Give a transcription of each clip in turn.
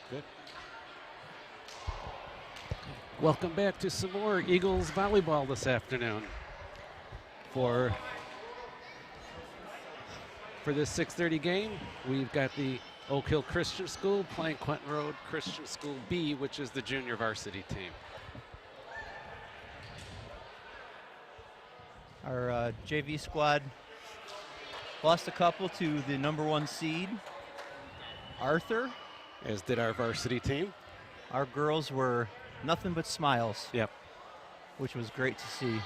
Good. Welcome back to some more Eagles volleyball this afternoon. For this 6:30 game, we've got the Oakhill Christian School playing Quentin Road Christian School B, which is the junior varsity team. Our JV squad lost a couple to the #1 seed, Arthur. As did our varsity team. Our girls were nothing but smiles. Yep. Which was great to see.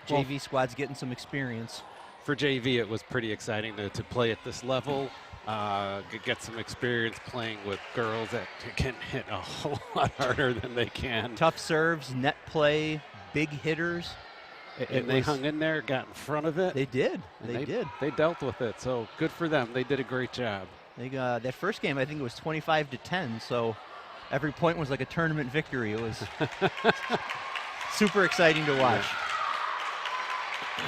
JV squad's getting some experience. For JV, it was pretty exciting to play at this level, get some experience playing with girls that can hit a whole lot harder than they can. Tough serves, net play, big hitters. And they hung in there, got in front of it. They did. They did. They dealt with it, so good for them. They did a great job. They got that first game, I think it was 25-10, so every point was like a tournament victory. It was super exciting to watch. Yeah.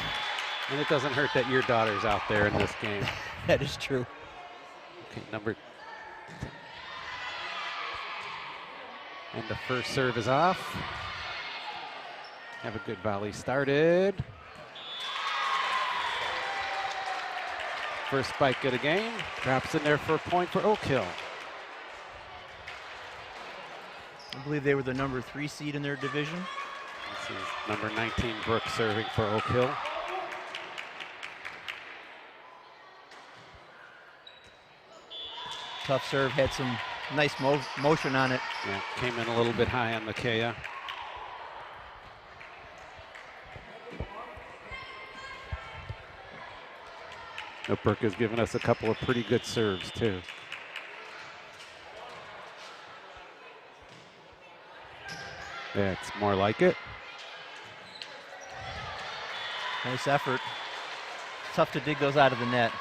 And it doesn't hurt that your daughter's out there in this game. That is true. Okay, number 10. And the first serve is off. Have a good volley started. First spike of the game. Drops in there for a point for Oakhill. I believe they were the #3 seed in their division. This is number 19, Brooke, serving for Oakhill. Tough serve, had some nice motion on it. Yeah, came in a little bit high on Makaya. Brooke has given us a couple of pretty good serves, too. That's more like it. Nice effort. Tough to dig those out of the net.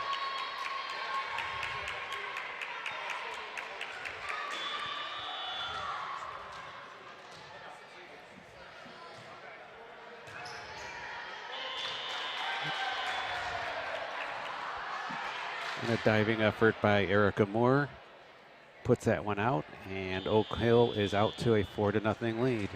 And a diving effort by Erica Moore puts that one out, and Oakhill is out to a 4-0 lead.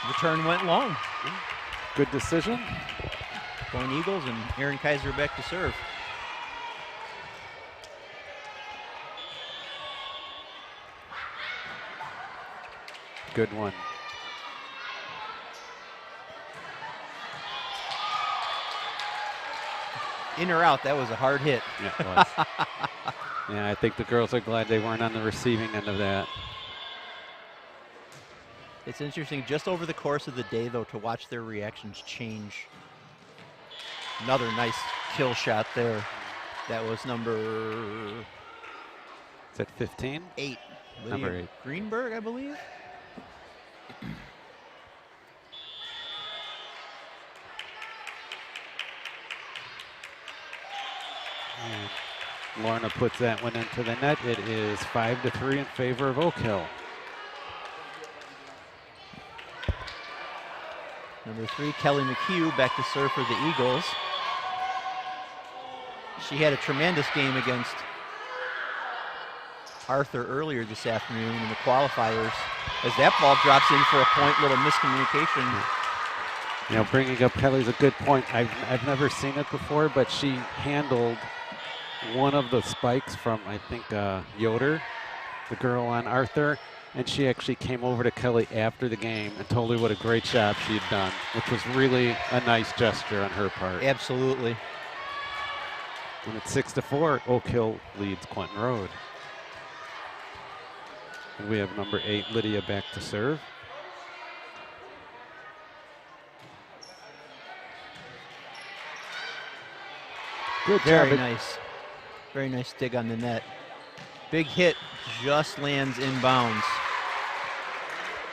The turn went long. Good decision. Going Eagles, and Aaron Kaiser back to serve. Good one. In or out, that was a hard hit. Yeah, it was. Yeah, I think the girls are glad they weren't on the receiving end of that. It's interesting, just over the course of the day, though, to watch their reactions change. Another nice kill shot there. That was number... Is that 15? 8. Number 8. Greenberg, I believe. And Lorna puts that one into the net. It is 5-3 in favor of Oakhill. Number 3, Kelly McHugh, back to serve for the Eagles. She had a tremendous game against Arthur earlier this afternoon in the qualifiers. As that ball drops in for a point, little miscommunication. You know, bringing up Kelly's a good point. I've never seen it before, but she handled one of the spikes from, I think, Yoder, the girl on Arthur, and she actually came over to Kelly after the game and told her what a great job she'd done, which was really a nice gesture on her part. Absolutely. And it's 6-4, Oakhill leads Quentin Road. And we have number 8, Lydia, back to serve. Good job. Very nice. Very nice dig on the net. Big hit, just lands inbounds.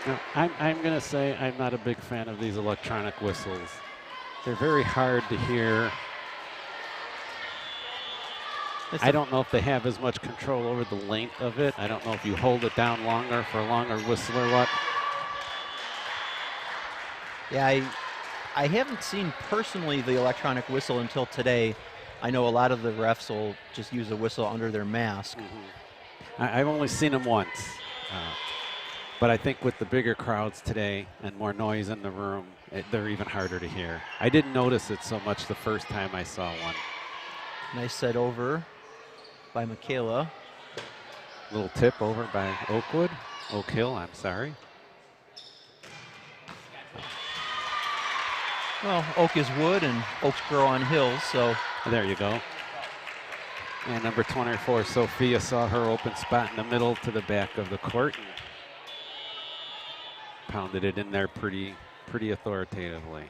Now, I'm going to say I'm not a big fan of these electronic whistles. They're very hard to hear. I don't know if they have as much control over the length of it. I don't know if you hold it down longer for a longer whistle or what. Yeah, I haven't seen personally the electronic whistle until today. I know a lot of the refs will just use a whistle under their mask. I've only seen them once. But I think with the bigger crowds today and more noise in the room, they're even harder to hear. I didn't notice it so much the first time I saw one. Nice set over by Michaela. Little tip over by Oakhill, I'm sorry. Well, Oak is wood and oaks grow on hills, so. There you go. And number 24, Sophia, saw her open spot in the middle to the back of the court and pounded it in there pretty authoritatively.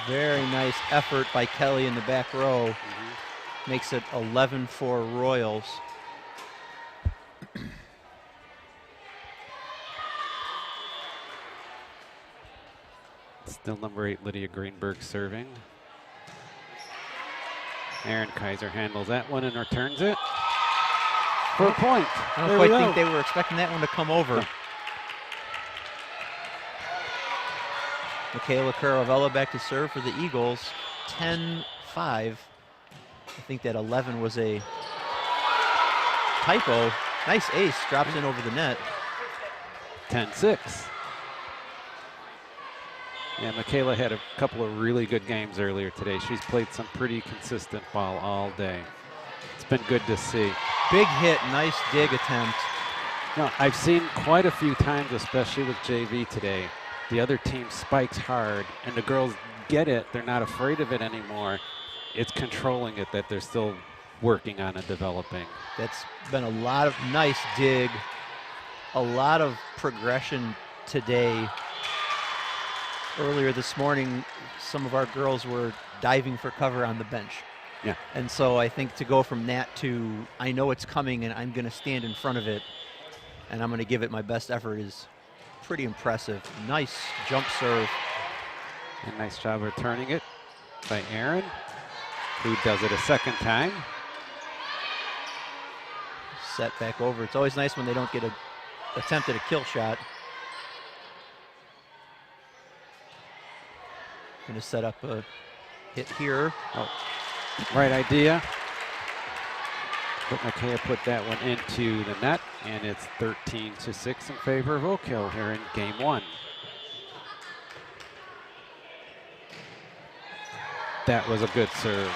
Very nice effort by Kelly in the back row. Makes it 11-4 Royals. Still number 8, Lydia Greenberg serving. Aaron Kaiser handles that one and returns it for a point. I don't quite think they were expecting that one to come over. Michaela Caravella back to serve for the Eagles. 10-5. I think that 11 was a typo. Nice ace, drops in over the net. 10-6. Yeah, Michaela had a couple of really good games earlier today. She's played some pretty consistent ball all day. It's been good to see. Big hit, nice dig attempt. No, I've seen quite a few times, especially with JV today, the other team spikes hard and the girls get it. They're not afraid of it anymore. It's controlling it that they're still working on and developing. That's been a lot of nice dig, a lot of progression today. Earlier this morning, some of our girls were diving for cover on the bench. Yeah. And so I think to go from that to, I know it's coming and I'm going to stand in front of it and I'm going to give it my best effort is pretty impressive. Nice jump serve. A nice job returning it by Aaron, who does it a second time. Set back over. It's always nice when they don't get a attempt at a kill shot. Going to set up a hit here. Oh, right idea. But Michaela put that one into the net, and it's 13-6 in favor of Oakhill here in game one. That was a good serve.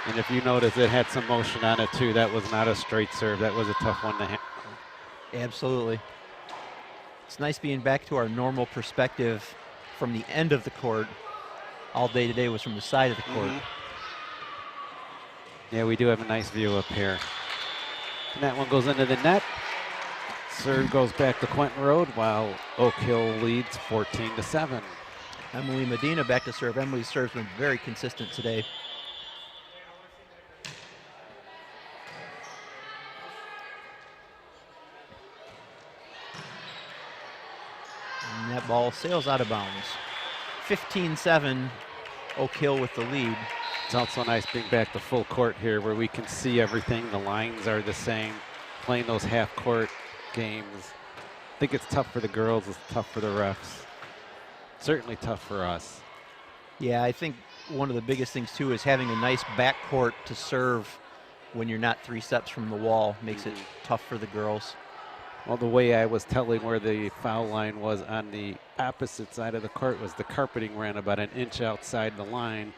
And if you notice, it had some motion on it too. That was not a straight serve. That was a tough one to handle. Absolutely. It's nice being back to our normal perspective from the end of the court. All day today was from the side of the court. Yeah, we do have a nice view up here. And that one goes into the net. Serve goes back to Quentin Road while Oakhill leads 14-7. Emily Medina back to serve. Emily's serve's been very consistent today. And that ball sails out of bounds. 15-7, Oakhill with the lead. It's also nice being back to full court here where we can see everything. The lines are the same. Playing those half-court games. I think it's tough for the girls. It's tough for the refs. Certainly tough for us. Yeah, I think one of the biggest things, too, is having a nice backcourt to serve when you're not 3 steps from the wall. Makes it tough for the girls. Well, the way I was telling where the foul line was on the opposite side of the court was the carpeting ran about an inch outside the line.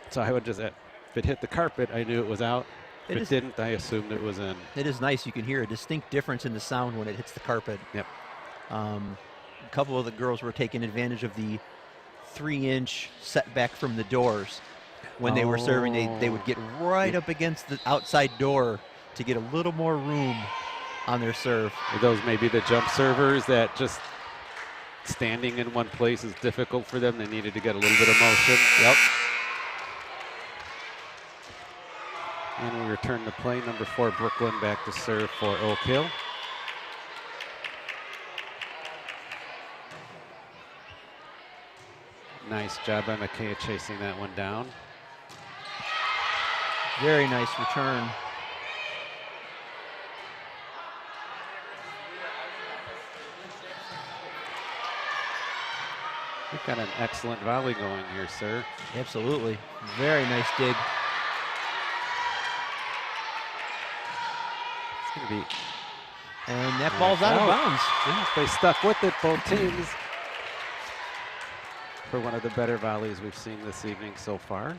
So I would just, if it hit the carpet, I knew it was out. If it didn't, I assumed it was in. It is nice. You can hear a distinct difference in the sound when it hits the carpet. Yep. A couple of the girls were taking advantage of the 3-inch setback from the doors. When they were serving, they would get right up against the outside door to get a little more room on their serve. Those may be the jump servers that just standing in one place is difficult for them. They needed to get a little bit of motion. Yep. And we return to play. Number 4, Brooklyn back to serve for Oakhill. Nice job by McKay chasing that one down. Very nice return. You've got an excellent volley going here, sir. Absolutely. Very nice dig. It's going to be... And that ball's out of bounds. Yeah, they stuck with it, both teams, for one of the better volleys we've seen this evening so far.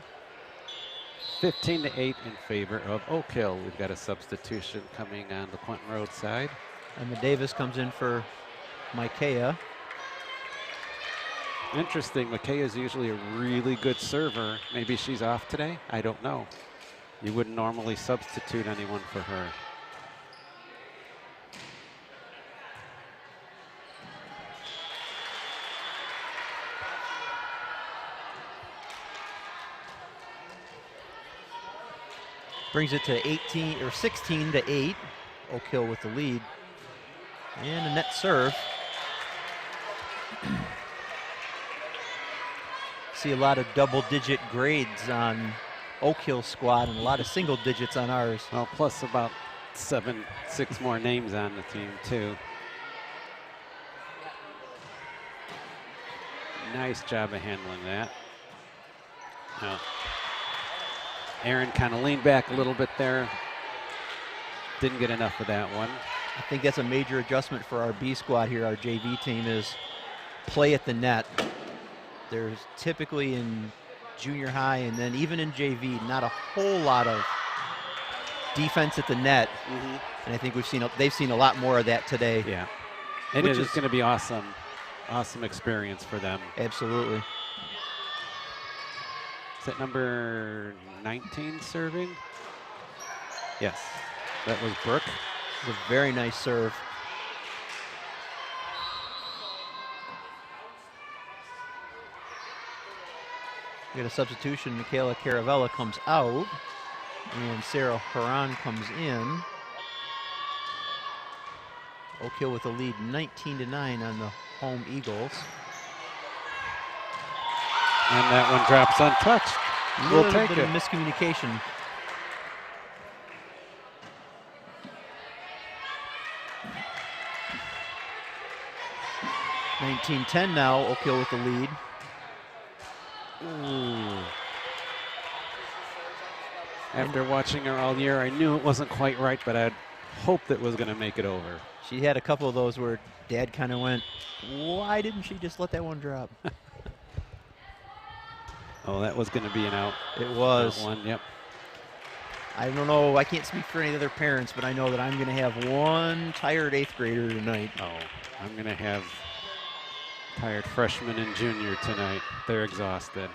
15-8 in favor of Oakhill. We've got a substitution coming on the Quentin Road side. Emma Davis comes in for Micaiah. Interesting, Micaiah's usually a really good server. Maybe she's off today? I don't know. You wouldn't normally substitute anyone for her. Brings it to 16-8. Oakhill with the lead. And a net serve. See a lot of double-digit grades on Oakhill squad and a lot of single digits on ours. Well, plus about 6 more names on the team too. Nice job of handling that. Now, Aaron kind of leaned back a little bit there. Didn't get enough of that one. I think that's a major adjustment for our B squad here. Our JV team is play at the net. There's typically in junior high and then even in JV, not a whole lot of defense at the net. And I think they've seen a lot more of that today. Yeah, and it is going to be awesome experience for them. Absolutely. Is that number 19 serving? Yes, that was Brooke. It was a very nice serve. We got a substitution. Michaela Caravella comes out, and Sarah Haran comes in. Oakhill with a lead 19-9 on the home Eagles. And that one drops untouched. We'll take it. A little bit of miscommunication. (19-10) now. Oakhill with the lead. After watching her all year, I knew it wasn't quite right, but I'd hoped it was going to make it over. She had a couple of those where Dad kind of went, why didn't she just let that one drop? Oh, that was going to be an out. It was. That one, yep. I don't know. I can't speak for any other parents, but I know that I'm going to have one tired 8th grader tonight. Oh, I'm going to have tired freshman and junior tonight. They're exhausted.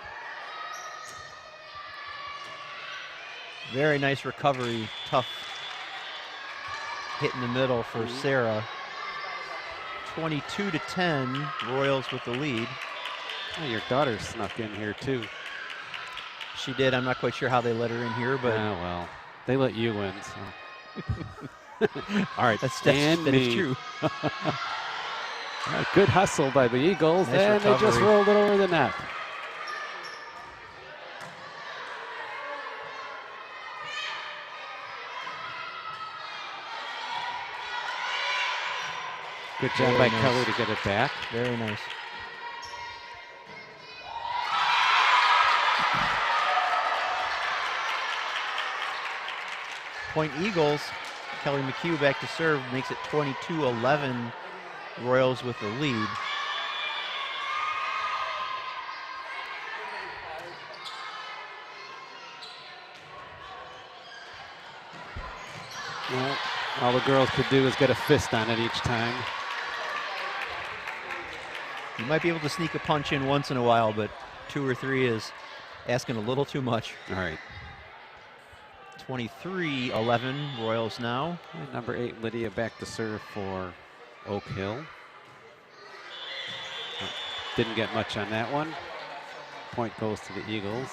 Very nice recovery. Tough hit in the middle for Sarah. 22-10. Royals with the lead. Oh, your daughter snuck in here too. She did. I'm not quite sure how they let her in here, but well, they let you in. So. All right, that is true. Good hustle by the Eagles, nice and recovery. They just rolled it over the net. Good job by Kelly to get it back. Very nice. Point Eagles. Kelly McHugh back to serve, makes it 22-11. Royals with the lead. Well, all the girls could do is get a fist on it each time. You might be able to sneak a punch in once in a while, but 2 or 3 is asking a little too much. All right. 23-11, Royals now. And number 8, Lydia, back to serve for Oakhill. Didn't get much on that one. Point goes to the Eagles.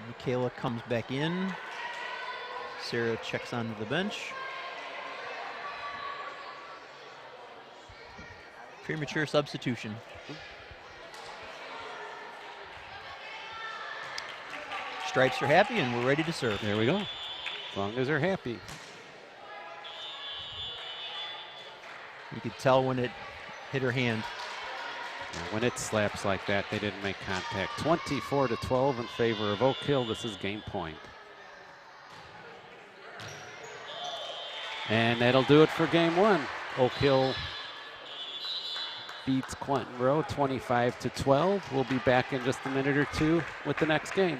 Michaela comes back in. Sarah checks onto the bench. Premature substitution. Stripes are happy, and we're ready to serve. There we go. As long as they're happy. You could tell when it hit her hand. Now, when it slaps like that, they didn't make contact. 24-12 in favor of Oakhill. This is game point. And that'll do it for game one. Oakhill beats Quentin Rowe 25-12. We'll be back in just a minute or two with the next game.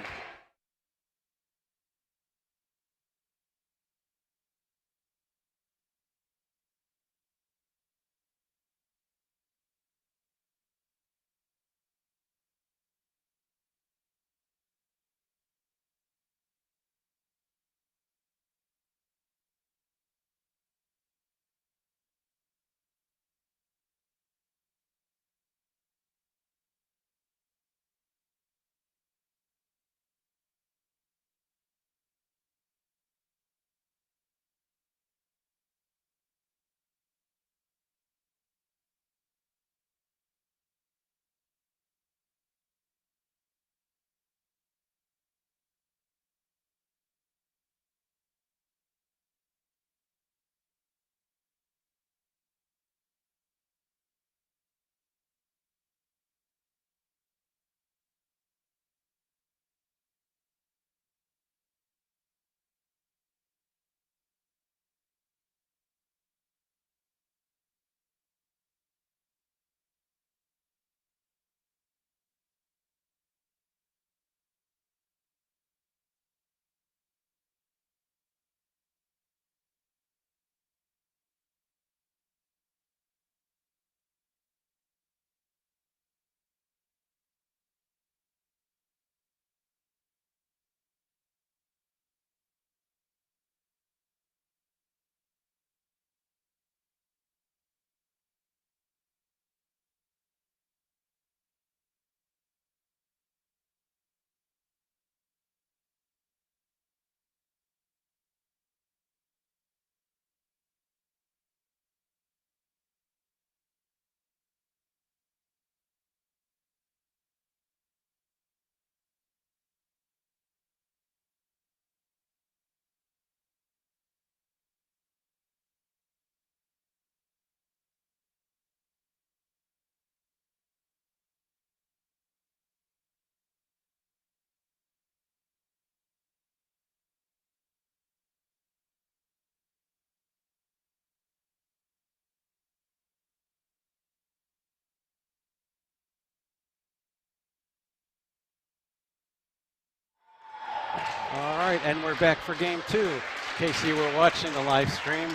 All right, and we're back for game two. In case you were watching the live stream,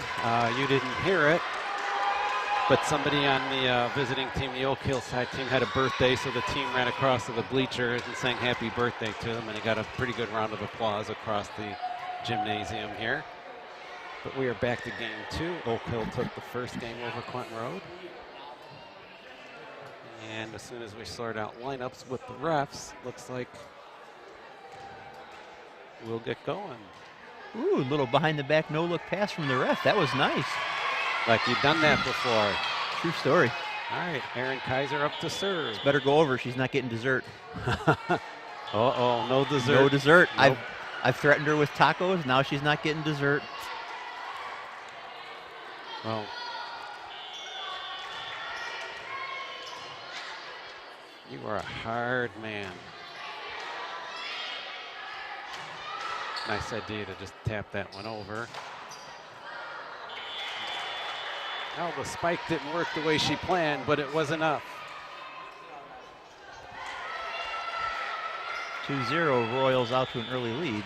you didn't hear it, but somebody on the visiting team, the Oakhill side team, had a birthday, so the team ran across to the bleachers and sang happy birthday to them, and he got a pretty good round of applause across the gymnasium here. But we are back to game two. Oakhill took the first game over Quentin Road. And as soon as we sort out lineups with the refs, looks like we'll get going. Ooh, a little behind the back no-look pass from the ref. That was nice. Like you've done that before. True story. All right, Erin Kaiser up to serve. Better go over. She's not getting dessert. Uh-oh, no dessert. No dessert. Nope. I've threatened her with tacos. Now she's not getting dessert. Well, you are a hard man. Nice idea to just tap that one over. Well, the spike didn't work the way she planned, but it was enough. 2-0, Royals out to an early lead.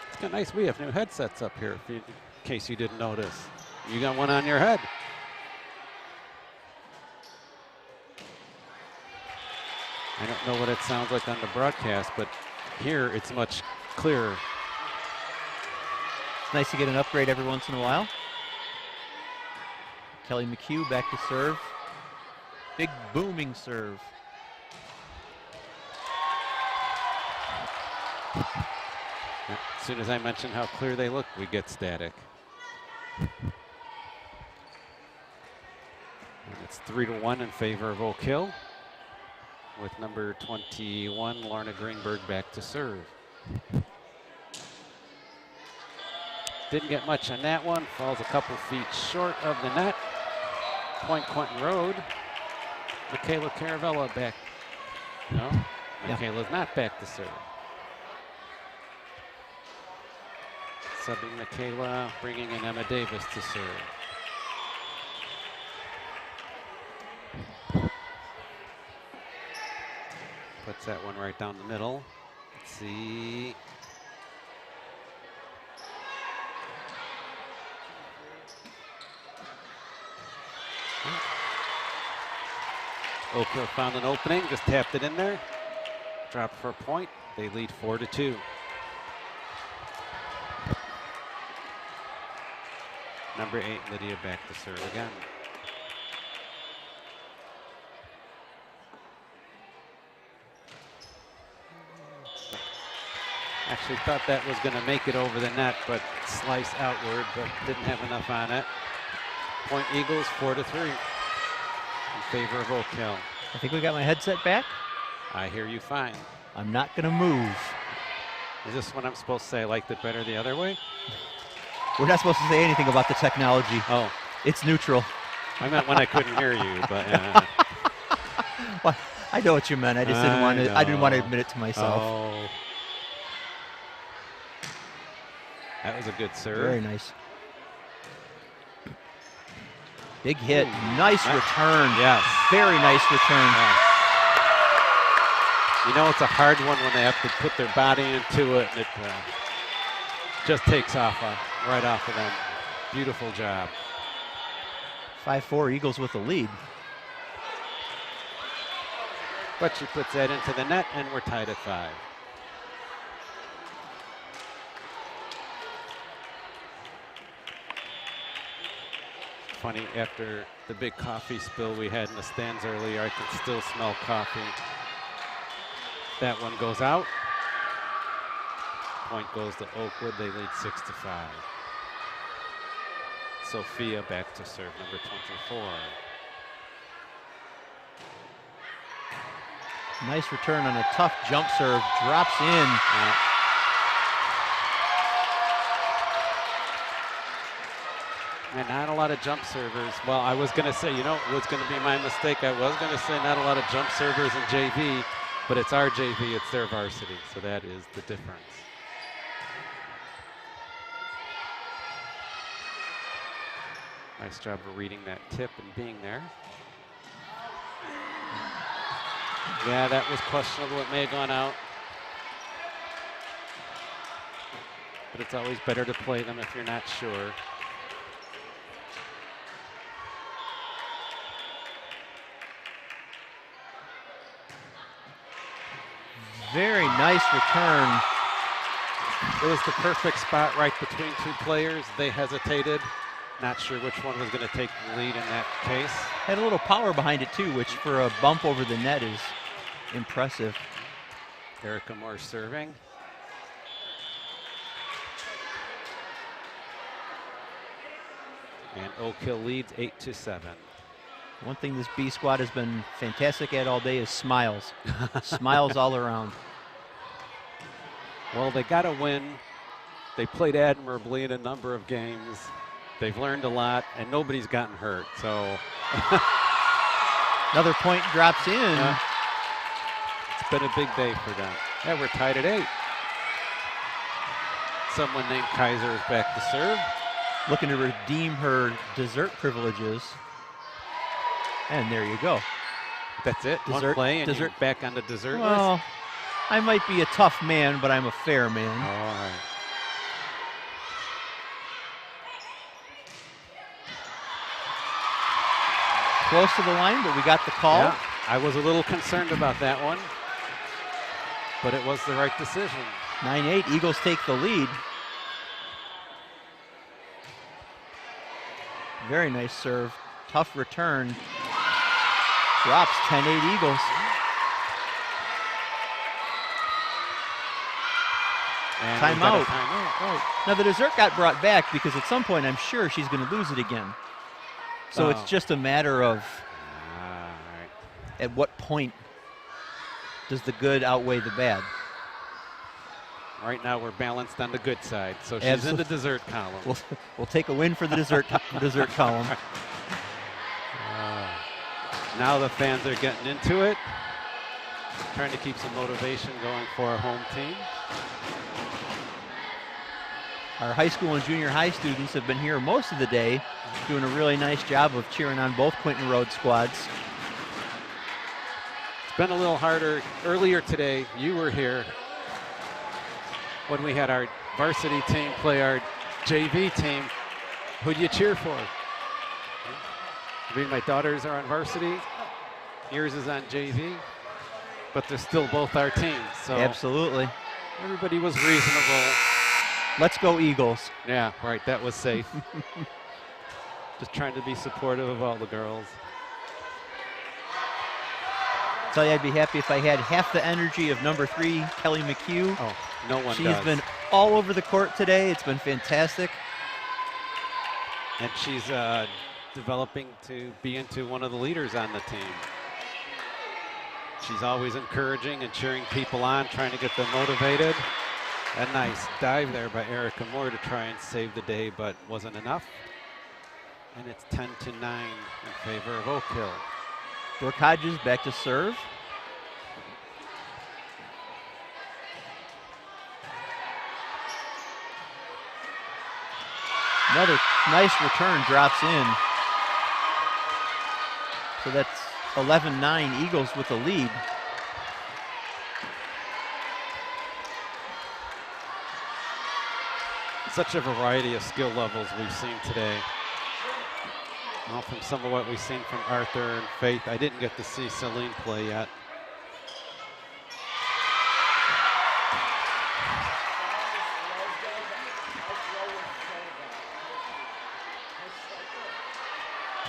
It's kind of nice. We have new headsets up here, in case you didn't notice. You got one on your head. I don't know what it sounds like on the broadcast, but here it's much clearer. It's nice to get an upgrade every once in a while. Kelly McHugh back to serve. Big booming serve. As soon as I mention how clear they look, we get static. And it's 3-1 in favor of Oakhill. with number 21, Lorna Greenberg, back to serve. Didn't get much on that one. Falls a couple feet short of the net. Point Quentin Road. Michaela Caravella back. No, Michaela's not back to serve. Subbing Michaela, bringing in Emma Davis to serve. Puts that one right down the middle. Let's see. Oakhill found an opening, just tapped it in there. Dropped for a point. They lead 4-2. Number 8, Lydia, back to serve again. Actually thought that was going to make it over the net, but slice outward, but didn't have enough on it. Point Eagles 4-3 in favor of Oakhill. I think we got my headset back. I hear you fine. I'm not going to move. Is this what I'm supposed to say? I liked it better the other way? We're not supposed to say anything about the technology. Oh. It's neutral. I meant when I couldn't hear you, but Well, I know what you meant. I just didn't want to. I didn't want to admit it to myself. Oh. That was a good serve. Very nice. Big hit. Nice return. Yes. Very nice return. Yes. You know it's a hard one when they have to put their body into it, and it just takes off right off of them. Beautiful job. 5-4 Eagles with the lead. But she puts that into the net, and we're tied at 5. Funny, after the big coffee spill we had in the stands earlier, I could still smell coffee. That one goes out. Point goes to Oakwood. They lead 6-5. Sophia back to serve, number 24. Nice return on a tough jump serve. Drops in. And not a lot of jump servers. Well, I was going to say, you know, it was going to be my mistake. I was going to say not a lot of jump servers in JV, but it's our JV, it's their varsity. So that is the difference. Nice job of reading that tip and being there. Yeah, that was questionable. It may have gone out. But it's always better to play them if you're not sure. Very nice return. It was the perfect spot right between two players. They hesitated. Not sure which one was going to take the lead in that case. Had a little power behind it too, which for a bump over the net is impressive. Erica Moore serving. And Oakhill leads 8-7. One thing this B squad has been fantastic at all day is smiles. Smiles all around. Well, they got to win. They played admirably in a number of games. They've learned a lot, and nobody's gotten hurt. So another point drops in. It's been a big day for them. Yeah, we're tied at 8. Someone named Kaiser is back to serve. Looking to redeem her dessert privileges. And there you go. That's it. Dessert, one play, and dessert. you're back on the dessert Well, list. I might be a tough man, but I'm a fair man. All right. Close to the line, but we got the call. Yeah, I was a little concerned about that one, but it was the right decision. 9-8, Eagles take the lead. Very nice serve. Tough return. Drops 10-8 Eagles. And Timeout. Timeout. Now the dessert got brought back because at some point I'm sure she's going to lose it again. So it's just a matter of All right. at what point does the good outweigh the bad? Right now we're balanced on the good side, so she's in the dessert column. We'll take a win for the dessert column. Now the fans are getting into it, trying to keep some motivation going for our home team. Our high school and junior high students have been here most of the day, doing a really nice job of cheering on both Quentin Road squads. It's been a little harder. Earlier today, you were here when we had our varsity team play our JV team. Who'd you cheer for? I mean, my daughters are on varsity. Yours is on JV. But they're still both our teams. So absolutely. Everybody was reasonable. Let's go Eagles. Yeah, right. That was safe. Just trying to be supportive of all the girls. I'll tell you, I'd be happy if I had half the energy of number 3, Kelly McHugh. Oh, no one She's does. been all over the court today. It's been fantastic. And she's developing to be into one of the leaders on the team. She's always encouraging and cheering people on, trying to get them motivated. A nice dive there by Erica Moore to try and save the day, but wasn't enough. And it's 10-9 in favor of Oakhill. Brooke Hodges back to serve. Another nice return drops in. So that's 11-9 Eagles with the lead. Such a variety of skill levels we've seen today. Well, from some of what we've seen from Arthur and Faith. I didn't get to see Celine play yet.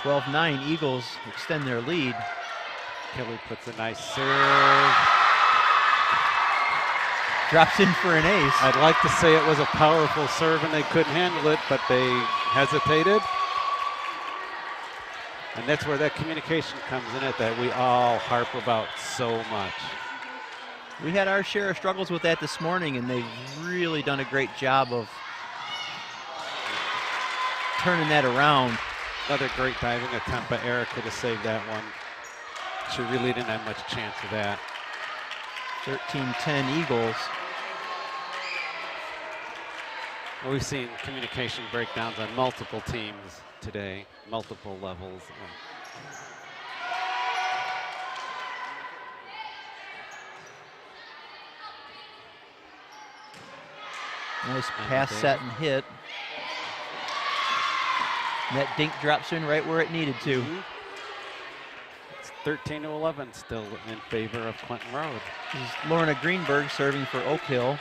(12-9) Eagles extend their lead. Kelly puts a nice serve. Drops in for an ace. I'd like to say it was a powerful serve and they couldn't handle it, but they hesitated. And that's where that communication comes in it that we all harp about so much. We had our share of struggles with that this morning, and they've really done a great job of turning that around. Another great diving attempt by Erica to save that one. She really didn't have much chance of that. 13-10 Eagles. Well, we've seen communication breakdowns on multiple teams today, multiple levels. Nice pass set and hit. And that dink drops in right where it needed to. It's 13-11 still in favor of Quentin Road. This is Lorna Greenberg serving for Oakhill.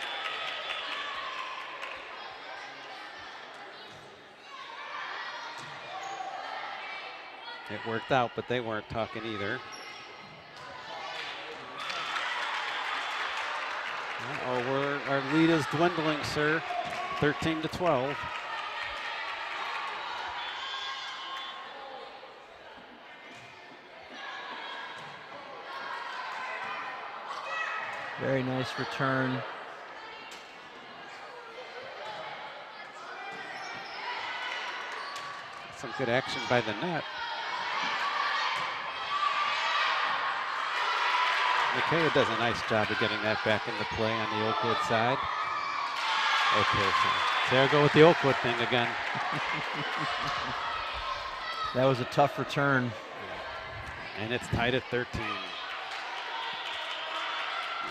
It worked out, but they weren't talking either. Our lead is dwindling, sir. 13-12. Very nice return. Some good action by the net. Mikaya does a nice job of getting that back into play on the Oakwood side. Okay, so there I go with the Oakwood thing again. That was a tough return. And it's tied at 13.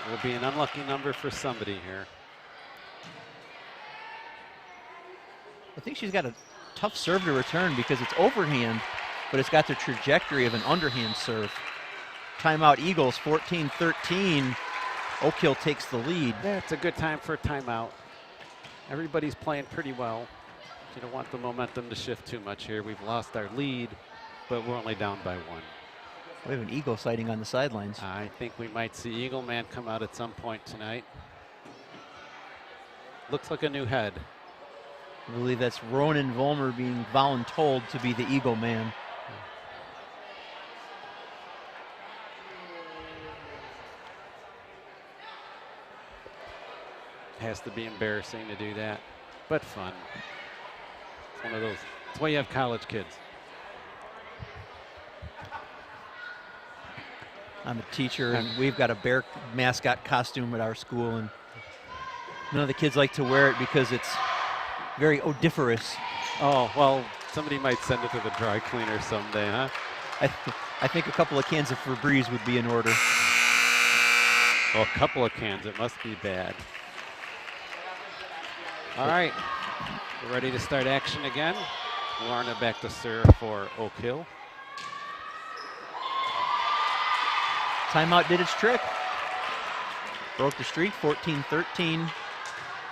It will be an unlucky number for somebody here. I think she's got a tough serve to return because it's overhand, but it's got the trajectory of an underhand serve. Timeout Eagles, 14-13. Oakhill takes the lead. Yeah, it's a good time for a timeout. Everybody's playing pretty well. You don't want the momentum to shift too much here. We've lost our lead, but we're only down by 1. We have an Eagle sighting on the sidelines. I think we might see Eagle Man come out at some point tonight. Looks like a new head. I believe that's Ronan Volmer being voluntold to be the Eagle Man. Has to be embarrassing to do that, but fun. It's one of those. That's why you have college kids. I'm a teacher, and we've got a bear mascot costume at our school, and none of the kids like to wear it because it's very odoriferous. Oh, well, somebody might send it to the dry cleaner someday, huh? I think a couple of cans of Febreze would be in order. Well, a couple of cans. It must be bad. All right. We're ready to start action again. Lorna back to serve for Oakhill. Timeout did its trick. Broke the streak, 14-13.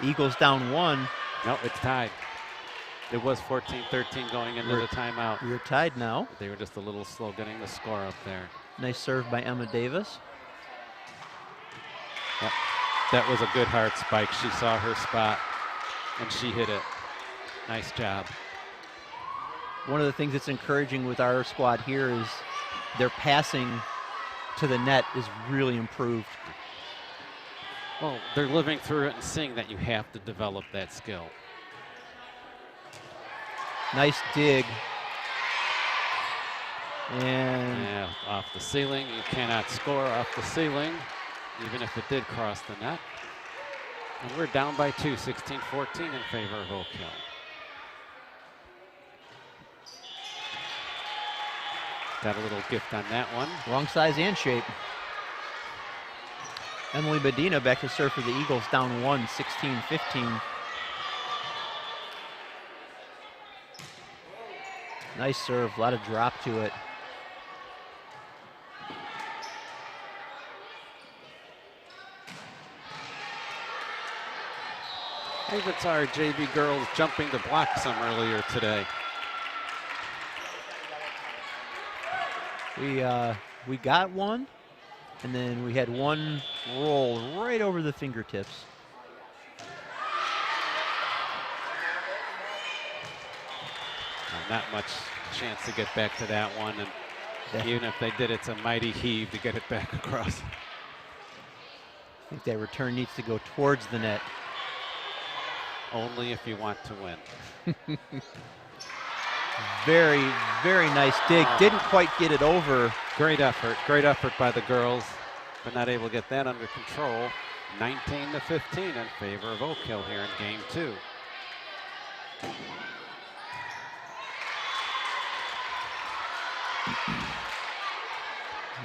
Eagles down 1. No, it's tied. It was 14-13 going into the timeout. We're tied now. They were just a little slow getting the score up there. Nice serve by Emma Davis. Yep. That was a good hard spike. She saw her spot, and she hit it. Nice job. One of the things that's encouraging with our squad here is their passing to the net is really improved. Well, they're living through it and seeing that you have to develop that skill. Nice dig. And yeah, off the ceiling. You cannot score off the ceiling, even if it did cross the net. And we're down by 2, 16-14 in favor of Oakhill. Got a little gift on that one. Wrong size and shape. Emily Medina back to serve for the Eagles, down 1, 16-15. Nice serve, a lot of drop to it. I even saw our JV girls jumping to block some earlier today. We got one, and then we had one roll right over the fingertips. Not much chance to get back to that one, and even if they did, it's a mighty heave to get it back across. I think that return needs to go towards the net. Only if you want to win. Very, very nice dig. Didn't quite get it over. Great effort by the girls, but not able to get that under control. 19-15 in favor of Oakhill here in game 2.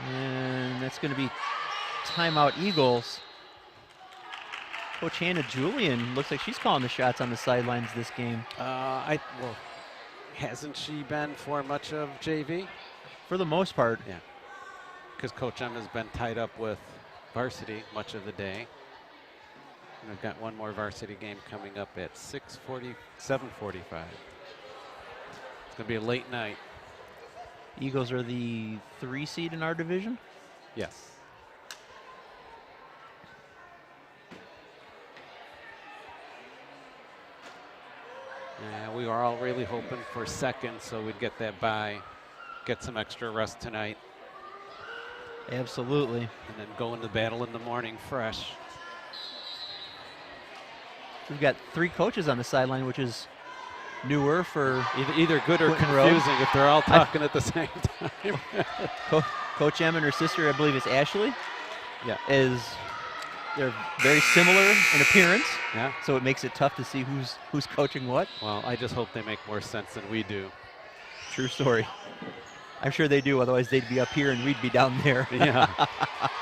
And that's going to be timeout Eagles. Coach Hannah Julian looks like she's calling the shots on the sidelines this game. Well, hasn't she been for much of JV? For the most part. Yeah, because Coach M has been tied up with varsity much of the day. And we've got one more varsity game coming up at 7:45. It's going to be a late night. Eagles are the 3 seed in our division? Yes. Yeah, we were all really hoping for second, so we'd get that bye, get some extra rest tonight. Absolutely. And then go into battle in the morning fresh. We've got 3 coaches on the sideline, which is newer for either good or Quentin confusing if they're all talking at the same time. Coach M and her sister, I believe it's Ashley. Yeah. They're very similar in appearance. Yeah. So it makes it tough to see who's coaching what. Well, I just hope they make more sense than we do. True story. I'm sure they do, otherwise they'd be up here and we'd be down there. Yeah.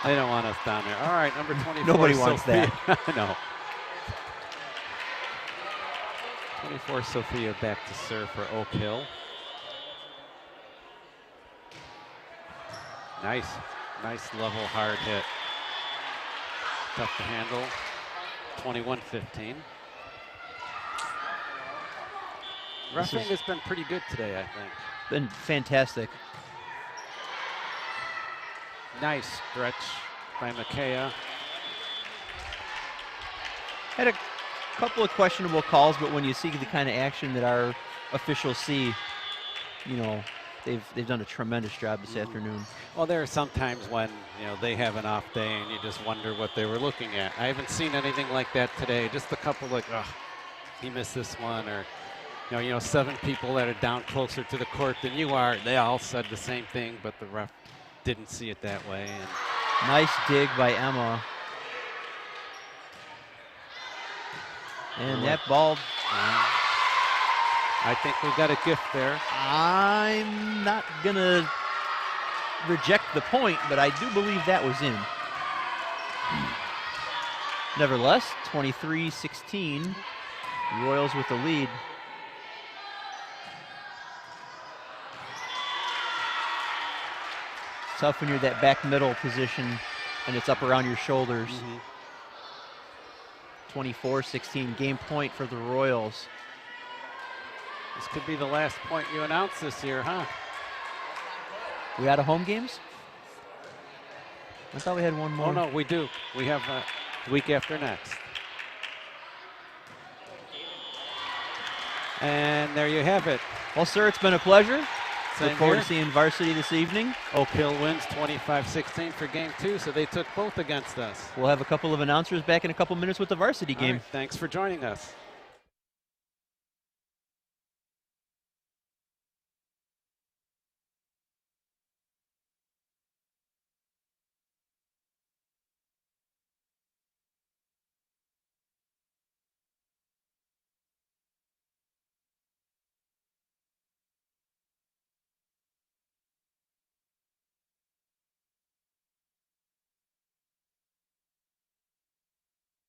They don't want us down there. All right, number 24. Nobody wants Sophia. that. No. 24 Sophia back to serve for Oakhill. Nice level hard hit. Tough to handle. 21-15. Roughing has been pretty good today, I think. Been fantastic. Nice stretch by Makaya. Had a couple of questionable calls, but when you see the kind of action that our officials see, you know, they've done a tremendous job this afternoon. Well, there are some times when, you know, they have an off day and you just wonder what they were looking at. I haven't seen anything like that today. Just a couple like, oh, he missed this one, or, you know, 7 people that are down closer to the court than you are. They all said the same thing, but the ref didn't see it that way. And nice dig by Emma. And that ball, I think we got a gift there. I'm not going to reject the point, but I do believe that was in. Nevertheless, 23-16, Royals with the lead. Tough when you're that back middle position and it's up around your shoulders. 24-16, game point for the Royals. This could be the last point you announce this year, huh? We out of home games? I thought we had one more. Oh, no, we do. We have week after next. And there you have it. Well, sir, it's been a pleasure. Same Look forward here. to seeing varsity this evening. Oakhill wins 25-16 for game 2, so they took both against us. We'll have a couple of announcers back in a couple minutes with the varsity All game. right, thanks for joining us.